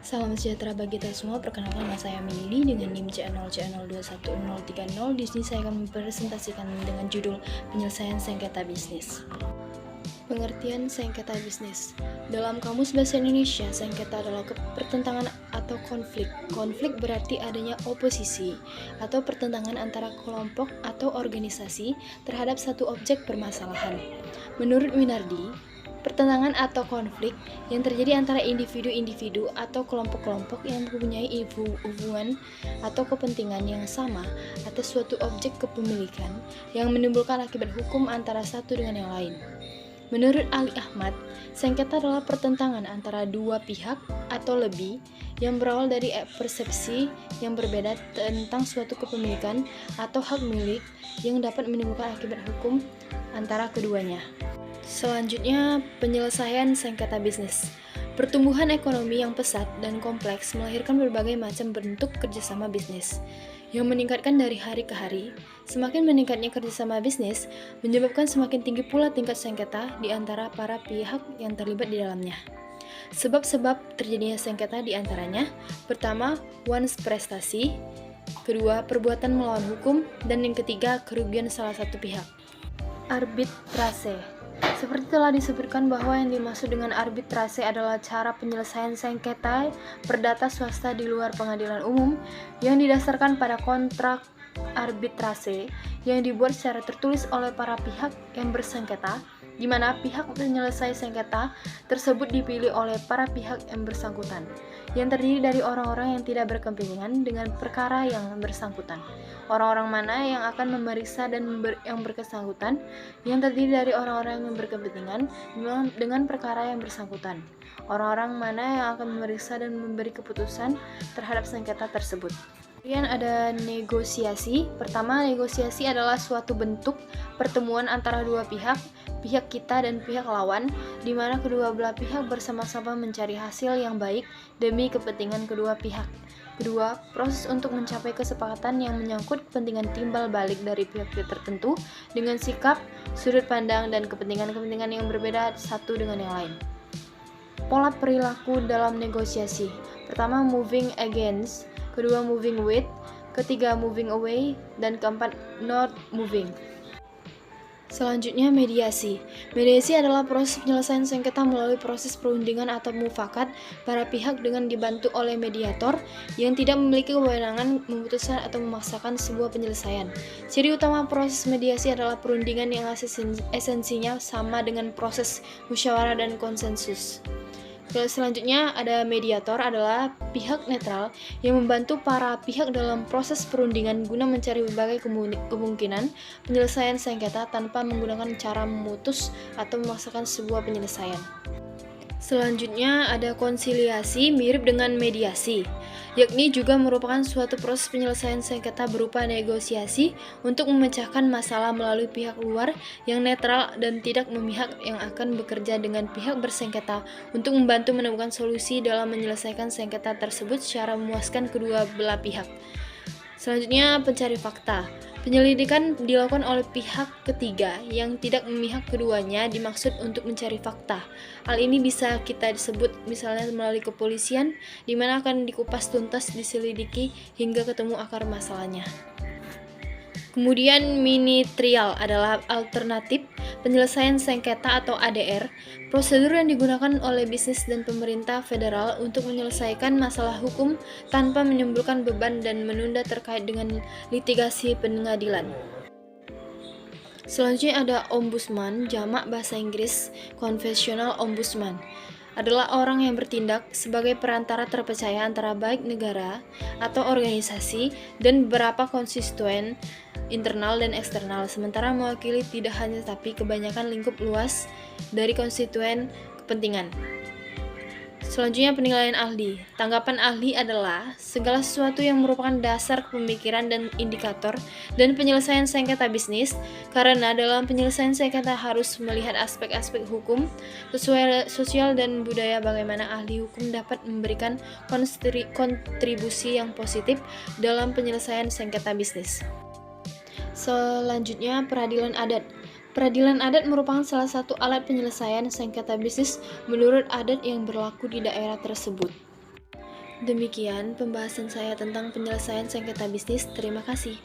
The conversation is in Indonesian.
Salam sejahtera bagi kita semua. Perkenalkan, nama saya Milly dengan NIM C0C021030. Di sini saya akan mempresentasikan dengan judul penyelesaian sengketa bisnis. Pengertian sengketa bisnis. Dalam Kamus Bahasa Indonesia, sengketa adalah pertentangan atau konflik. Konflik berarti adanya oposisi atau pertentangan antara kelompok atau organisasi terhadap satu objek permasalahan. Menurut Winardi, pertentangan atau konflik yang terjadi antara individu-individu atau kelompok-kelompok yang mempunyai hubungan atau kepentingan yang sama atas suatu objek kepemilikan yang menimbulkan akibat hukum antara satu dengan yang lain. Menurut Ali Ahmad, sengketa adalah pertentangan antara dua pihak atau lebih yang berawal dari persepsi yang berbeda tentang suatu kepemilikan atau hak milik yang dapat menimbulkan akibat hukum antara keduanya. Selanjutnya, penyelesaian sengketa bisnis. Pertumbuhan ekonomi yang pesat dan kompleks melahirkan berbagai macam bentuk kerjasama bisnis yang meningkatkan dari hari ke hari. Semakin meningkatnya kerjasama bisnis menyebabkan semakin tinggi pula tingkat sengketa di antara para pihak yang terlibat di dalamnya. Sebab-sebab terjadinya sengketa di antaranya: pertama, wans prestasi; kedua, perbuatan melawan hukum; dan yang ketiga, kerugian salah satu pihak. Arbitrase. Seperti telah disebutkan bahwa yang dimaksud dengan arbitrase adalah cara penyelesaian sengketa perdata swasta di luar pengadilan umum yang didasarkan pada kontrak arbitrase yang dibuat secara tertulis oleh para pihak yang bersengketa, di mana pihak penyelesai sengketa tersebut dipilih oleh para pihak yang bersangkutan, yang terdiri dari orang-orang yang tidak berkepentingan dengan perkara yang bersangkutan. Orang-orang mana yang akan memeriksa dan yang bersangkutan, yang terdiri dari orang-orang yang berkepentingan dengan perkara yang bersangkutan. Orang-orang mana yang akan memeriksa dan memberi keputusan terhadap sengketa tersebut. Kemudian ada negosiasi. Pertama, negosiasi adalah suatu bentuk pertemuan antara dua pihak kita dan pihak lawan, di mana kedua belah pihak bersama-sama mencari hasil yang baik demi kepentingan kedua pihak. Kedua, proses untuk mencapai kesepakatan yang menyangkut kepentingan timbal balik dari pihak-pihak tertentu dengan sikap, sudut pandang, dan kepentingan-kepentingan yang berbeda satu dengan yang lain. Pola perilaku dalam negosiasi. Pertama, moving against; kedua, moving with; ketiga, moving away; dan keempat, not moving. Selanjutnya, mediasi. Mediasi adalah proses penyelesaian sengketa melalui proses perundingan atau mufakat para pihak dengan dibantu oleh mediator yang tidak memiliki kewenangan memutuskan atau memaksakan sebuah penyelesaian. Ciri utama proses mediasi adalah perundingan yang esensinya sama dengan proses musyawarah dan konsensus. Selanjutnya ada mediator, adalah pihak netral yang membantu para pihak dalam proses perundingan guna mencari berbagai kemungkinan penyelesaian sengketa tanpa menggunakan cara memutus atau memaksakan sebuah penyelesaian. Selanjutnya ada konsiliasi, mirip dengan mediasi, yakni juga merupakan suatu proses penyelesaian sengketa berupa negosiasi untuk memecahkan masalah melalui pihak luar yang netral dan tidak memihak yang akan bekerja dengan pihak bersengketa untuk membantu menemukan solusi dalam menyelesaikan sengketa tersebut secara memuaskan kedua belah pihak. Selanjutnya, pencari fakta. Penyelidikan dilakukan oleh pihak ketiga yang tidak memihak keduanya dimaksud untuk mencari fakta. Hal ini bisa kita sebut misalnya melalui kepolisian, di mana akan dikupas tuntas, diselidiki hingga ketemu akar masalahnya. Kemudian mini trial adalah alternatif penyelesaian sengketa atau ADR, prosedur yang digunakan oleh bisnis dan pemerintah federal untuk menyelesaikan masalah hukum tanpa menimbulkan beban dan menunda terkait dengan litigasi pengadilan. Selanjutnya ada ombudsman, jamak bahasa Inggris confessional ombudsman, adalah orang yang bertindak sebagai perantara terpercaya antara baik negara atau organisasi dan beberapa konstituen internal dan eksternal, sementara mewakili tidak hanya tapi kebanyakan lingkup luas dari konstituen kepentingan. Selanjutnya, penilaian ahli. Tanggapan ahli adalah segala sesuatu yang merupakan dasar pemikiran dan indikator dan penyelesaian sengketa bisnis, karena dalam penyelesaian sengketa harus melihat aspek-aspek hukum, sosial, dan budaya, bagaimana ahli hukum dapat memberikan kontribusi yang positif dalam penyelesaian sengketa bisnis. Selanjutnya, peradilan adat. Peradilan adat merupakan salah satu alat penyelesaian sengketa bisnis menurut adat yang berlaku di daerah tersebut. Demikian pembahasan saya tentang penyelesaian sengketa bisnis. Terima kasih.